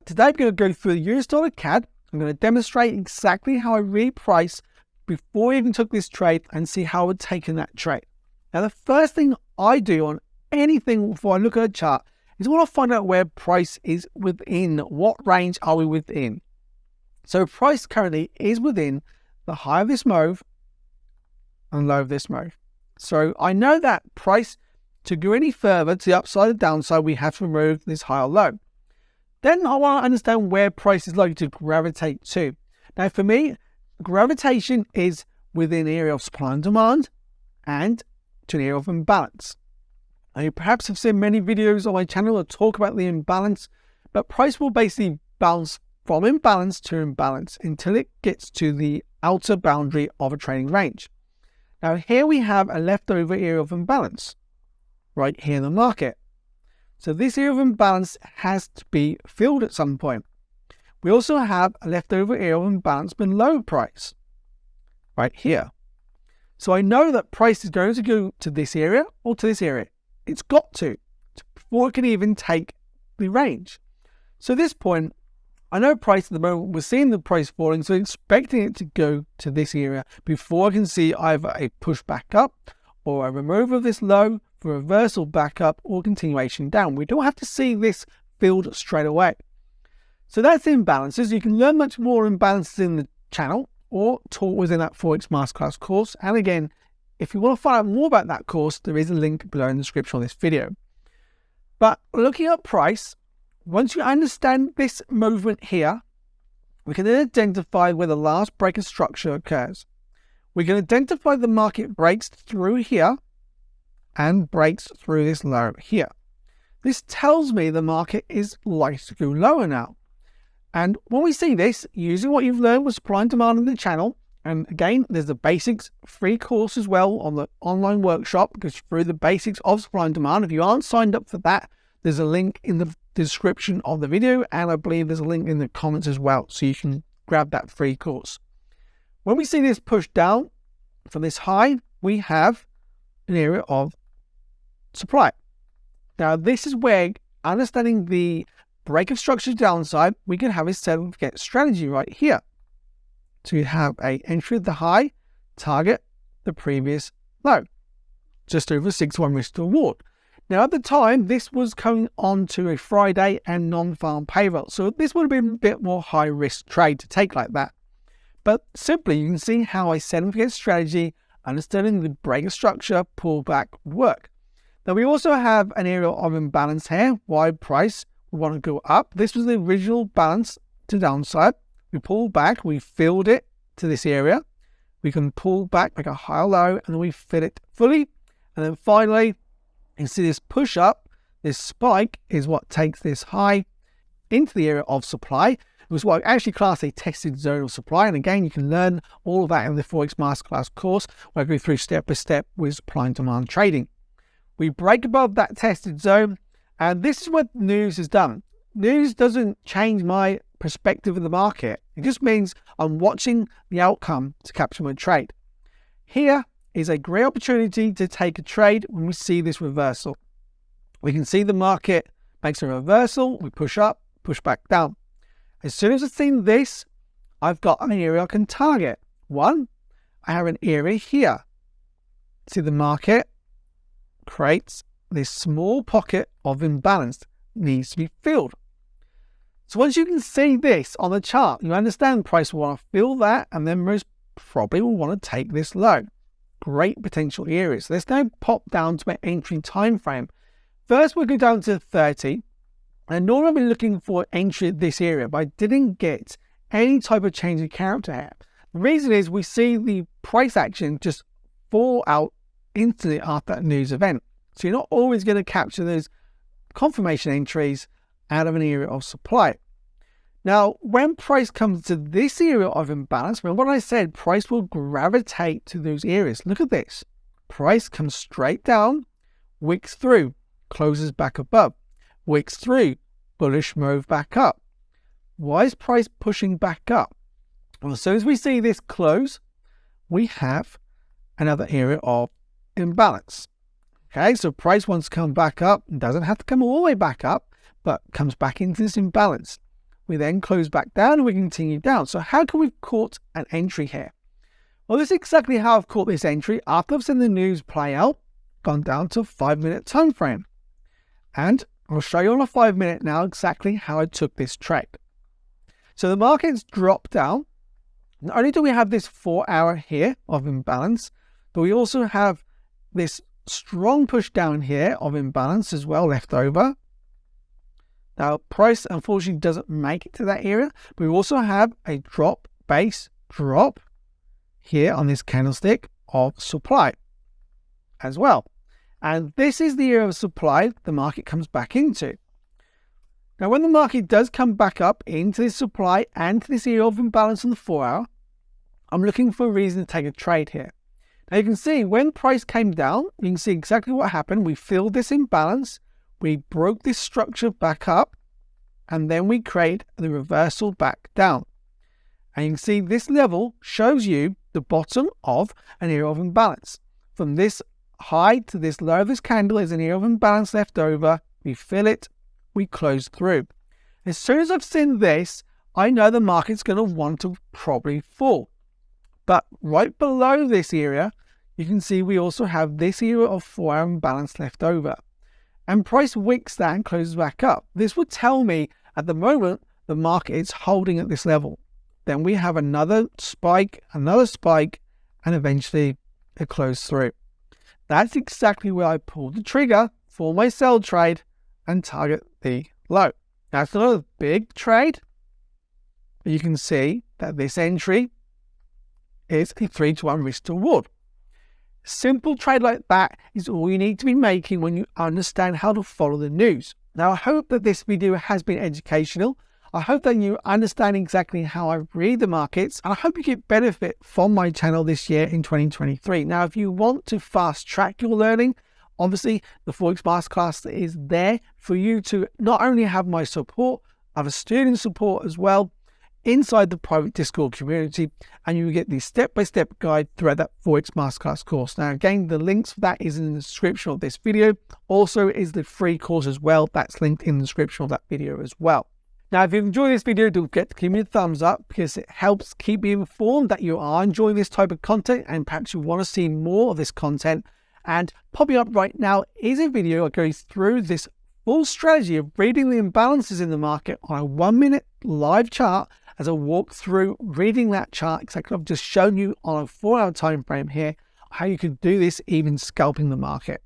Today, we're going to go through the US dollar CAD. I'm going to demonstrate exactly how I reprice before I even took this trade and see how I've taken that trade. Now, the first thing I do on anything before I look at a chart is I want to find out where price is within. What range are we within? So price currently is within the high of this move and low of this move. So I know that price, to go any further to the upside or downside, we have to remove this high or low. Then I want to understand where price is likely to gravitate to. Now for me, gravitation is within an area of supply and demand and to an area of imbalance. Now you perhaps have seen many videos on my channel that talk about the imbalance, but price will basically bounce from imbalance to imbalance until it gets to the outer boundary of a trading range. Now here we have a leftover area of imbalance right here in the market. So this area of imbalance has to be filled at some point. We also have a leftover area of imbalance below price right here. So I know that price is going to go to this area or to this area. It's got to before it can even take the range. So at this point, I know price at the moment, we're seeing the price falling, so expecting it to go to this area before I can see either a push back up or a removal of this low for reversal back up or continuation down. We don't have to see this filled straight away. So that's imbalances. You can learn much more imbalances in the channel or taught within that FOREX Masterclass course. And again, if you want to find out more about that course, there is a link below in the description of this video. But looking at price, once you understand this movement here, we can then identify where the last break of structure occurs. We can identify the market breaks through here and breaks through this low here. This tells me the market is likely to go lower now. And when we see this, using what you've learned with supply and demand in the channel, and again, there's the basics free course as well on the online workshop, because through the basics of supply and demand, if you aren't signed up for that, there's a link in the description of the video, and I believe there's a link in the comments as well, so you can grab that free course. When we see this push down from this high, we have an area of supply. Now this is where, understanding the break of structure downside, we can have a set and forget strategy right here. So you have a entry at the high, target the previous low, just over 6-1 risk to reward. Now at the time, this was coming on to a Friday and non-farm payroll, so this would have been a bit more high risk trade to take like that. But simply, you can see how a set and forget strategy, understanding the break of structure, pullback work. Now we also have an area of imbalance here. Why price we want to go up? This was the original balance to downside. We pull back, we filled it to this area. We can pull back like a high or low, and then we fill it fully. And then finally, you see this push up, this spike is what takes this high into the area of supply. It was what I actually class a tested zone of supply. And again, you can learn all of that in the FOREX Masterclass course, where I go through step by step with supply and demand trading. We break above that tested zone, and this is what news has done. News doesn't change my perspective of the market. It just means I'm watching the outcome to capture my trade. Here is a great opportunity to take a trade when we see this reversal. We can see the market makes a reversal, we push up, push back down. As soon as I've seen this, I've got an area I can target. One, I have an area here. See the market creates this small pocket of imbalance, needs to be filled. So once you can see this on the chart, you understand price will want to fill that, and then most probably will want to take this low. Great potential areas. So let's now pop down to my entry time frame. First, we'll go down to 30. And normally I've been looking for entry at this area, but I didn't get any type of change in character here. The reason is we see the price action just fall out instantly after that news event. So you're not always going to capture those confirmation entries out of an area of supply. Now, when price comes to this area of imbalance, remember what I said, price will gravitate to those areas. Look at this. Price comes straight down, wicks through, closes back above, wicks through, bullish move back up. Why is price pushing back up? Well, as soon as we see this close, we have another area of imbalance. Okay, so price wants to come back up, it doesn't have to come all the way back up, but comes back into this imbalance. We then close back down and we continue down. So how can we caught an entry here? Well, this is exactly how I've caught this entry after I've seen the news play out, gone down to a 5-minute time frame. And I'll show you on a 5-minute now exactly how I took this trade. So the market's dropped down. Not only do we have this 4-hour here of imbalance, but we also have this strong push down here of imbalance as well left over. Now, price unfortunately doesn't make it to that area, but we also have a base drop here on this candlestick of supply as well. And this is the area of supply the market comes back into. Now, when the market does come back up into this supply and to this area of imbalance on the 4-hour, I'm looking for a reason to take a trade here. Now, you can see when price came down, you can see exactly what happened. We filled this imbalance. We broke this structure back up, and then we create the reversal back down. And you can see this level shows you the bottom of an area of imbalance. From this high to this low of this candle is an area of imbalance left over. We fill it, we close through. As soon as I've seen this, I know the market's going to want to probably fall. But right below this area, you can see we also have this area of 4-hour imbalance left over. And price wicks that and closes back up. This would tell me at the moment the market is holding at this level. Then we have another spike, and eventually it closes through. That's exactly where I pulled the trigger for my sell trade and target the low. Now, it's not a big trade, but you can see that this entry is a 3-to-1 risk to reward. Simple trade like that is all you need to be making when you understand how to follow the news. Now, I hope that this video has been educational. I hope that you understand exactly how I read the markets, and I hope you get benefit from my channel this year in 2023. Now, if you want to fast track your learning, obviously the FOREX Masterclass is there for you to not only have my support, have a student support as well, inside the private Discord community, and you will get the step-by-step guide throughout that FOREX Masterclass course. Now, again, the links for that is in the description of this video. Also is the free course as well. That's linked in the description of that video as well. Now, if you enjoyed this video, don't forget to give me a thumbs up because it helps keep me informed that you are enjoying this type of content and perhaps you want to see more of this content. And popping up right now is a video that goes through this full strategy of reading the imbalances in the market on a 1-minute live chart as I walk through reading that chart. Exactly, I've just shown you on a 4-hour time frame here how you can do this even scalping the market.